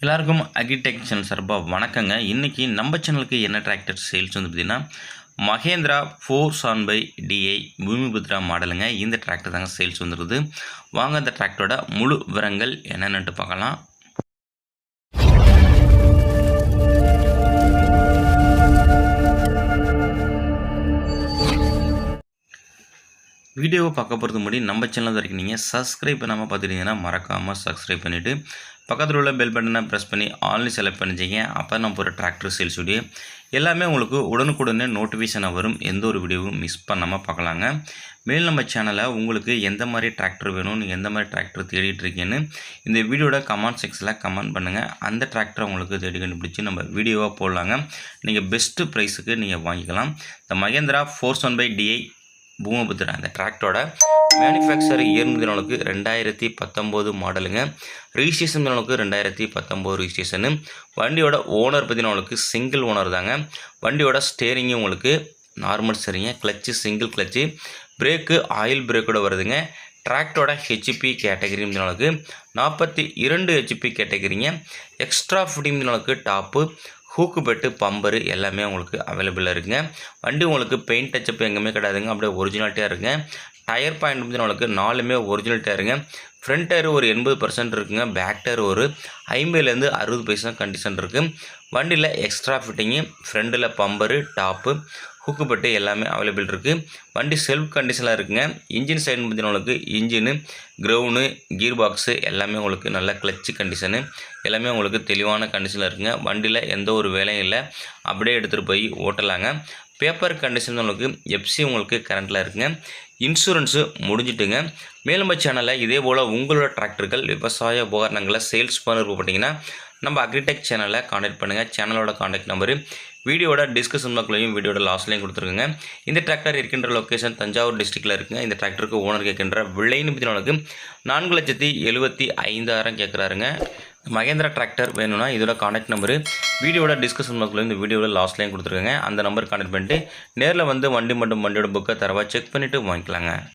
எல்லாருக்கும் agritech channel சார்பாக வணக்கங்க. இன்றைக்கி நம்ம சேனலுக்கு என்ன டிராக்டர் சேல்ஸ் வந்து பார்த்திங்கன்னா மகேந்திரா 470DI பூமிபுத்ரா மாடலுங்க. இந்த டிராக்டர் தாங்க சேல்ஸ் வந்துருக்குது. வாங்க இந்த டிராக்டரோட முழு விவரங்கள் என்னென்னு பார்க்கலாம். வீடியோவை பார்க்க போகிறது முன்னாடி நம்ம சேனல் வரைக்கும் நீங்கள் சப்ஸ்கிரைப் பண்ணாமல் பார்த்துட்டீங்கன்னா மறக்காமல் சப்ஸ்கிரைப் பண்ணிவிட்டு பக்கத்தில் உள்ள பெல் பட்டனை ப்ரெஸ் பண்ணி ஆன்லைன் செலக்ட் பண்ணிச்சிங்க. அப்போ நம்ம போகிற டிராக்டர் சேல்ஸ் வீடியோ எல்லாமே உங்களுக்கு உடனுக்குடனே நோட்டிஃபிகேஷனாக வரும். எந்த ஒரு வீடியோவும் மிஸ் பண்ணாமல் பார்க்கலாங்க. மேல் நம்ம சேனலை உங்களுக்கு எந்த மாதிரி டிராக்டர் வேணும், நீங்கள் எந்த மாதிரி டிராக்டர் தேடிட்டு இருக்கீங்கன்னு இந்த வீடியோட கமெண்ட் செக்ஷனில் கமெண்ட் பண்ணுங்கள். அந்த டிராக்டரை உங்களுக்கு தேடி கண்டுபிடிச்சி நம்ம வீடியோவாக போடலாங்க. நீங்கள் பெஸ்ட்டு ப்ரைஸுக்கு நீங்கள் வாங்கிக்கலாம். இந்த மகேந்திரா 470DI பூமிபுத்ரா அந்த டிராக்டரோட மேனுஃபேக்சர் இயர் முடிஞ்சவங்களுக்கு 2019 மாடலுங்க. ரிஜிஸ்ட்ரேஷன் முடிஞ்சவங்களுக்கு 2019 ரிஜிஸ்ட்ரேஷனு. வண்டியோட ஓனர் பார்த்தீங்கன்னா சிங்கிள் ஓனர் தாங்க. வண்டியோட ஸ்டேரிங்கு உங்களுக்கு நார்மல் ஸ்டேரிங்க, clutch single clutch, brake oil பிரேக்கோட வருதுங்க. டிராக்டரோட ஹெச்பி கேட்டகரி முடிஞ்சவங்களுக்கு 42 ஹெச்பி கேட்டகரிங்க. எக்ஸ்ட்ரா ஃபிட்டிங் முடிஞ்சவங்களுக்கு டாப்பு, ஹூக்கு பெட்டு, பம்பரு எல்லாமே உங்களுக்கு அவைலபிளாக இருக்குங்க. வண்டி உங்களுக்கு பெயிண்ட் டச்சப் எங்கேயுமே கிடையாதுங்க, அப்படியே ஒரிஜினாலிட்டியாக இருக்குங்க. டயர் பாயிண்ட் வந்து உங்களுக்கு 4மே ஒரிஜினாலிட்டியாக இருக்குங்க. ஃப்ரண்ட் டயர் ஒரு 80% இருக்குங்க. பேக் டயர் ஒரு 50லேருந்து 60% கண்டிஷன் இருக்குது. வண்டியில் எக்ஸ்ட்ரா ஃபிட்டிங்கு, ஃப்ரண்டில் பம்பரு, டாப்பு, ஹூக்கு பெட்டு எல்லாமே அவைலபிள் இருக்குது. வண்டி செல்ஃப் கண்டிஷனில் இருக்குங்க. இன்ஜின் சைடு பார்த்தீங்கன்னா இன்ஜினு, கிரவுண்டு, கீர் பாக்ஸு எல்லாமே உங்களுக்கு நல்ல கிளச்சு கண்டிஷனு எல்லாமே உங்களுக்கு தெளிவான கண்டிஷனில் இருக்குங்க. வண்டியில் எந்த ஒரு வேலையும் இல்லை, அப்படியே எடுத்துகிட்டு போய் ஓட்டலாங்க. பேப்பர் கண்டிஷன் உங்களுக்கு எஃப்சி உங்களுக்கு கரண்ட்டில் இருக்குங்க. இன்சூரன்ஸு முடிஞ்சிட்டுங்க. மேலும் சேனலில் இதே போல் உங்களோட டிராக்டர்கள், விவசாய உபகரணங்களை சேல்ஸ் பண்ண விருப்பப்பட்டீங்கன்னா நம்ம அக்ரிடெக் சேனலை காண்டாக்ட் பண்ணுங்கள். சேனலோட காண்டாக்ட் நம்பரு வீடியோட டிஸ்கஷன் பாக்ஸ்லையும் வீடியோட லாஸ்ட்லையும் கொடுத்துருக்குங்க. இந்த டிராக்டர் இருக்கின்ற லொக்கேஷன் தஞ்சாவூர் டிஸ்ட்ரிக்டில் இருக்குங்க. இந்த டிராக்டருக்கு ஓனர் கேட்கின்ற விலைன்னு பார்த்தீங்கன்னா 4,75,000 கேட்குறாருங்க. மகேந்திரா டிராக்டர் வேணும்னா இதோட காண்டாக்ட் நம்பரு வீடியோட டிஸ்கஷன் பாக்ஸில் இந்த வீடியோட லாஸ்ட்லையும் கொடுத்துருக்காங்க. அந்த நம்பர் காண்டாக்ட் பண்ணிட்டு நேரில் வந்து வண்டியோட புக்கை தரவா செக் பண்ணிவிட்டு வாங்கிக்கலாங்க.